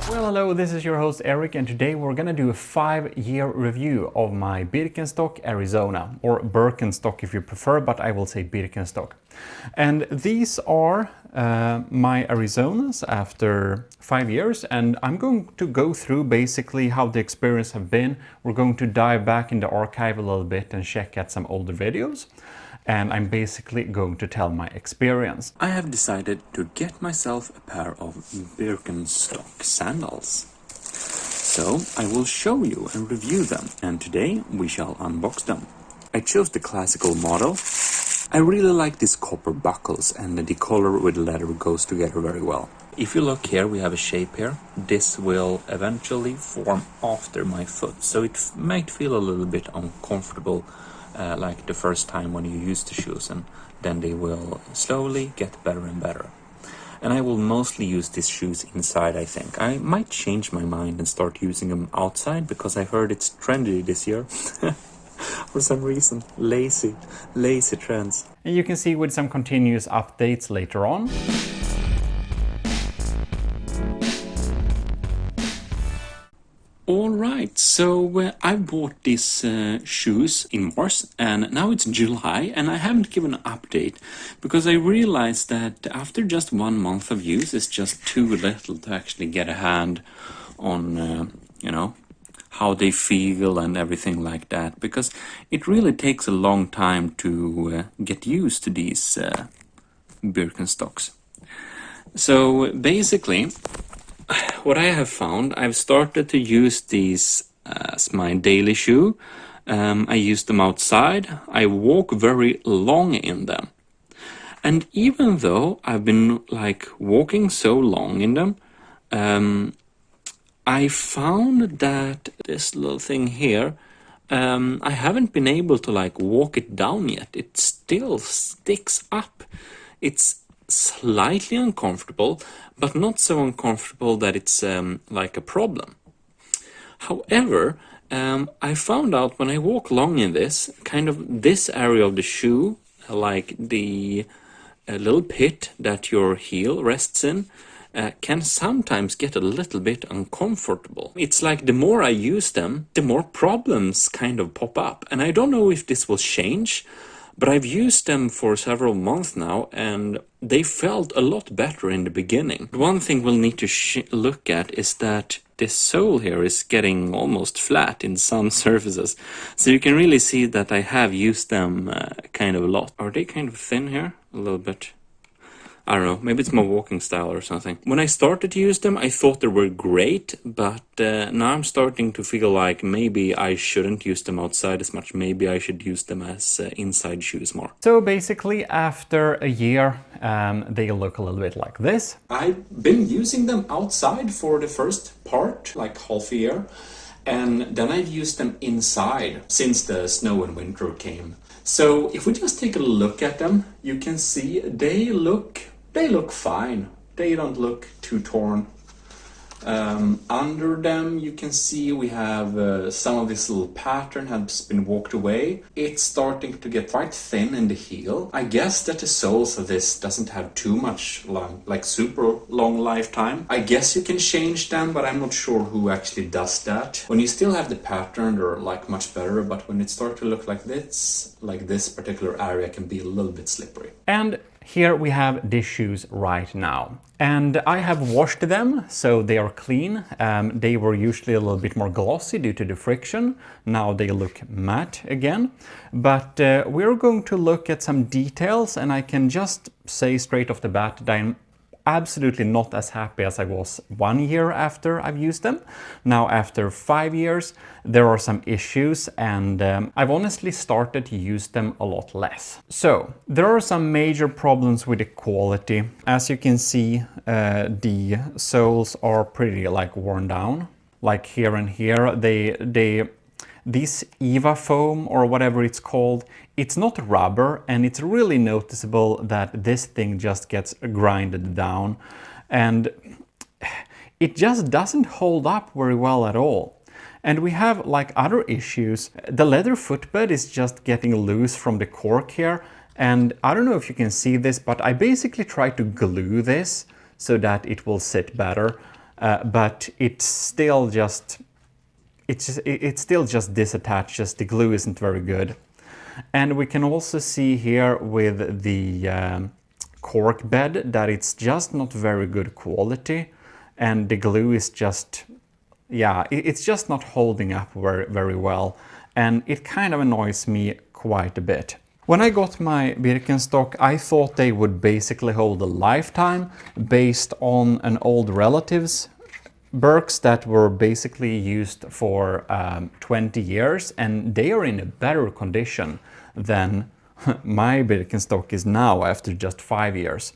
Well, hello, this is your host Eric, and today we're gonna do a 5-year review of my Birkenstock Arizona, or Birkenstock if you prefer, but I will say Birkenstock. And these are my Arizonas after 5 years, and I'm going to go through basically how the experience have been. We're going to dive back in the archive a little bit and check out some older videos. And I'm basically going to tell my experience. I have decided to get myself a pair of Birkenstock sandals. So I will show you and review them, and today we shall unbox them. I chose the classical model. I really like these copper buckles, and the color with leather goes together very well. If you look here, we have a shape here. This will eventually form after my foot, so it might feel a little bit uncomfortable like the first time when you use the shoes, and then they will slowly get better and better. And I will mostly use these shoes inside, I think. I might change my mind and start using them outside, because I've heard it's trendy this year. For some reason, lazy trends. And you can see with some continuous updates later on. Alright, so I bought these shoes in March, and now it's July, and I haven't given an update because I realized that after just 1 month of use, it's just too little to actually get a hand on, you know, how they feel and everything like that, because it really takes a long time to get used to these Birkenstocks. So basically, what I have found, I've started to use these as my daily shoe. I use them outside. I walk very long in them. And even though I've been like walking so long in them, I found that this little thing here, I haven't been able to like walk it down yet. It still sticks up. It's slightly uncomfortable, but not so uncomfortable that it's like a problem. However, I found out when I walk long in this, kind of this area of the shoe, like the little pit that your heel rests in, can sometimes get a little bit uncomfortable. It's like the more I use them, the more problems kind of pop up. And I don't know if this will change, but I've used them for several months now, and they felt a lot better in the beginning. One thing we'll need to look at is that this sole here is getting almost flat in some surfaces. So you can really see that I have used them kind of a lot. Are they kind of thin here? A little bit. I don't know, maybe it's my walking style or something. When I started to use them, I thought they were great, but now I'm starting to feel like maybe I shouldn't use them outside as much. Maybe I should use them as inside shoes more. So basically, after a year, they look a little bit like this. I've been using them outside for the first part, like half a year, and then I've used them inside since the snow and winter came. So if we just take a look at them, you can see they look fine. They don't look too torn. Under them, you can see we have some of this little pattern has been walked away. It's starting to get quite thin in the heel. I guess that the soles of this doesn't have too much like super long lifetime. I guess you can change them, but I'm not sure who actually does that. When you still have the pattern, they're like much better, but when it starts to look like this particular area can be a little bit slippery. And here we have these shoes right now. And I have washed them, so they are clean. They were usually a little bit more glossy due to the friction. Now they look matte again. But we're going to look at some details, and I can just say straight off the bat that I'm absolutely not as happy as I was 1 year after I've used them. Now after 5 years, there are some issues, and I've honestly started to use them a lot less. So there are some major problems with the quality. As you can see, the soles are pretty like worn down. Like here and here, this EVA foam or whatever it's called, it's not rubber, and it's really noticeable that this thing just gets grinded down, and it just doesn't hold up very well at all. And we have like other issues. The leather footbed is just getting loose from the cork here, and I don't know if you can see this, but I basically try to glue this so that it will sit better. but it's still just disattaches. The glue isn't very good. And we can also see here with the cork bed that it's just not very good quality, and the glue is just, yeah, it's just not holding up very well, and it kind of annoys me quite a bit. When I got my Birkenstock, I thought they would basically hold a lifetime based on an old relative's Birks that were basically used for 20 years, and they are in a better condition than my Birkenstock is now after just 5 years.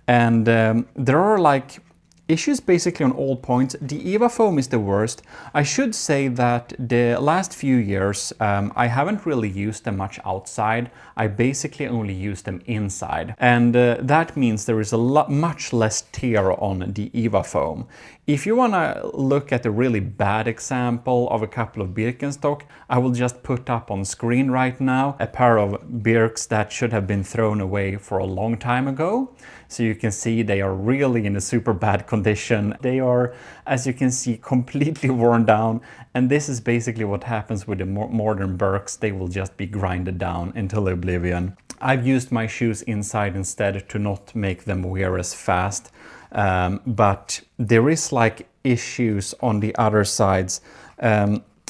And there are like issues basically on all points. The EVA foam is the worst. I should say that the last few years I haven't really used them much outside. I basically only use them inside, and that means there is a much less tear on the EVA foam. If you want to look at a really bad example of a couple of Birkenstock, I will just put up on screen right now a pair of Birks that should have been thrown away for a long time ago. So you can see they are really in a super bad condition. They are, as you can see, completely worn down. And this is basically what happens with the modern Birks. They will just be grinded down until oblivion. I've used my shoes inside instead to not make them wear as fast. But there is like issues on the other sides.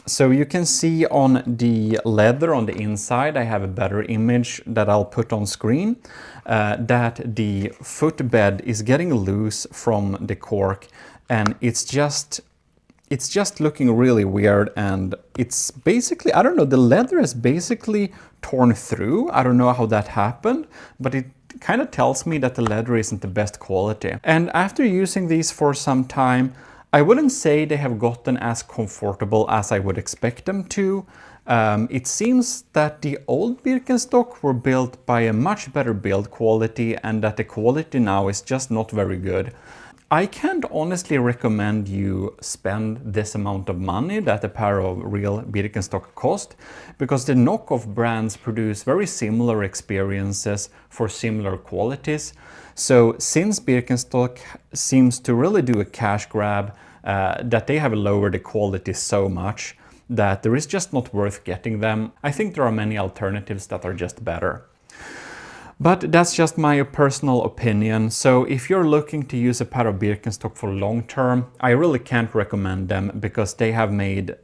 So you can see on the leather on the inside, I have a better image that I'll put on screen, that the footbed is getting loose from the cork, and it's just looking really weird, and it's basically, I don't know, the leather is basically torn through. I don't know how that happened, but it kind of tells me that the leather isn't the best quality. And after using these for some time, I wouldn't say they have gotten as comfortable as I would expect them to. It seems that the old Birkenstock were built by a much better build quality, and that the quality now is just not very good. I can't honestly recommend you spend this amount of money that a pair of real Birkenstock cost, because the knockoff brands produce very similar experiences for similar qualities. So since Birkenstock seems to really do a cash grab, that they have lowered the quality so much that there is just not worth getting them. I think there are many alternatives that are just better. But that's just my personal opinion. So if you're looking to use a pair of Birkenstock for long term, I really can't recommend them, because they have made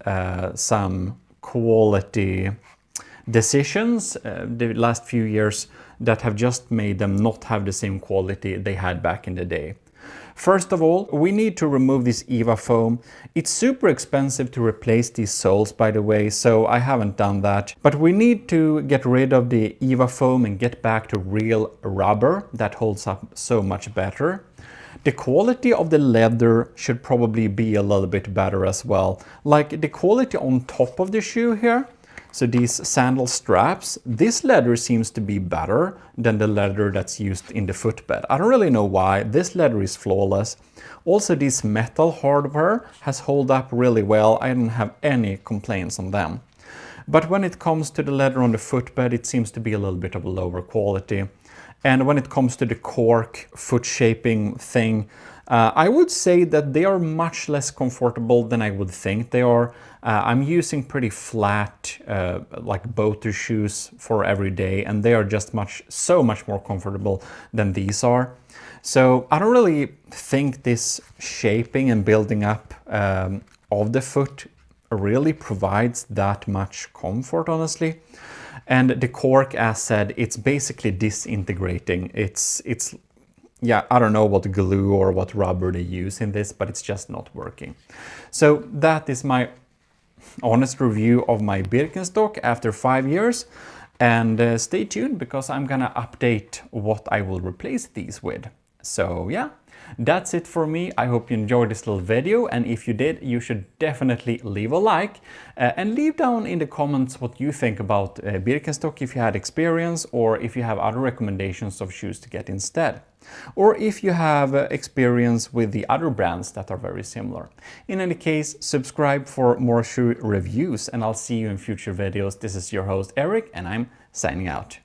some quality decisions the last few years that have just made them not have the same quality they had back in the day. First of all, we need to remove this EVA foam. It's super expensive to replace these soles, by the way, so I haven't done that. But we need to get rid of the EVA foam and get back to real rubber that holds up so much better. The quality of the leather should probably be a little bit better as well. Like the quality on top of the shoe here. So these sandal straps, this leather seems to be better than the leather that's used in the footbed. I don't really know why. This leather is flawless. Also, this metal hardware has held up really well. I don't have any complaints on them. But when it comes to the leather on the footbed, it seems to be a little bit of a lower quality. And when it comes to the cork foot shaping thing, I would say that they are much less comfortable than I would think they are. I'm using pretty flat, like boater shoes for every day, and they are just so much more comfortable than these are. So I don't really think this shaping and building up of the foot really provides that much comfort, honestly. And the cork, as said, it's basically disintegrating. It's yeah, I don't know what glue or what rubber they use in this, but it's just not working. So that is my honest review of my Birkenstock after 5 years. And stay tuned, because I'm gonna update what I will replace these with. So yeah, that's it for me. I hope you enjoyed this little video, and if you did, you should definitely leave a like and leave down in the comments what you think about Birkenstock, if you had experience, or if you have other recommendations of shoes to get instead, or if you have experience with the other brands that are very similar. In any case, subscribe for more shoe reviews, and I'll see you in future videos. This is your host Eric, and I'm signing out.